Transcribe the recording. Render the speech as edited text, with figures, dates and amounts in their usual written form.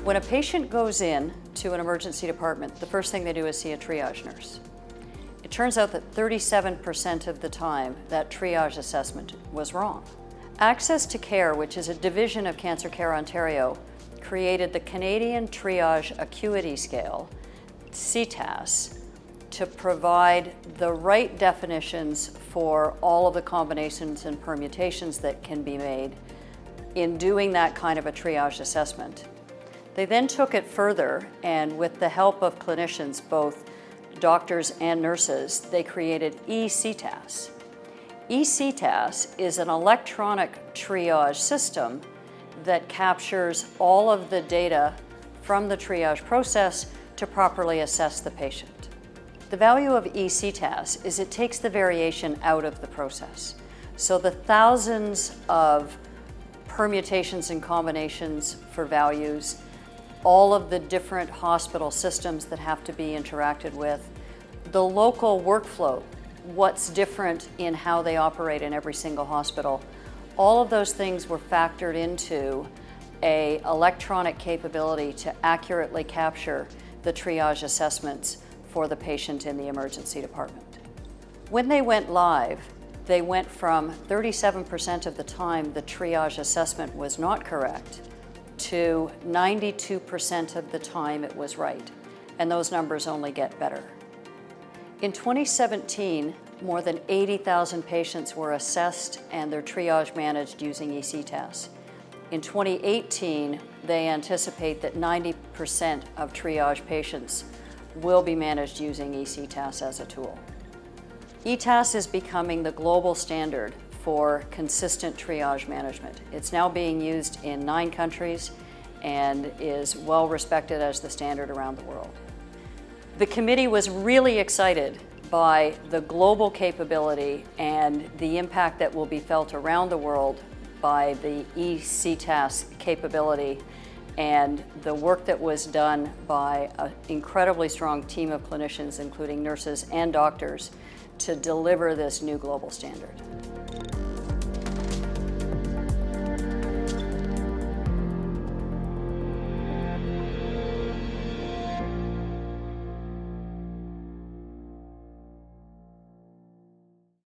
When a patient goes in to an emergency department, the first thing they do is see a triage nurse. It turns out that 37% of the time that triage assessment was wrong. Access to Care, which is a division of Cancer Care Ontario, created the Canadian Triage Acuity Scale, CTAS, to provide the right definitions for all of the combinations and permutations that can be made in doing that kind of a triage assessment. They then took it further, and with the help of clinicians, both doctors and nurses, they created eCTAS. eCTAS is an electronic triage system that captures all of the data from the triage process to properly assess the patient. The value of eCTAS is it takes the variation out of the process. So the thousands of permutations and combinations for values, all of the different hospital systems that have to be interacted with, the local workflow, what's different in how they operate in every single hospital, all of those things were factored into an electronic capability to accurately capture the triage assessments for the patient in the emergency department. When they went live, they went from 37% of the time the triage assessment was not correct to 92% of the time it was right, and those numbers only get better. In 2017, more than 80,000 patients were assessed and their triage managed using eCTAS. In 2018, they anticipate that 90% of triage patients will be managed using eCTAS as a tool. ETAS is becoming the global standard for consistent triage management. It's now being used in 9 countries and is well respected as the standard around the world. The committee was really excited by the global capability and the impact that will be felt around the world by the eCTAS capability and the work that was done by an incredibly strong team of clinicians, including nurses and doctors, to deliver this new global standard.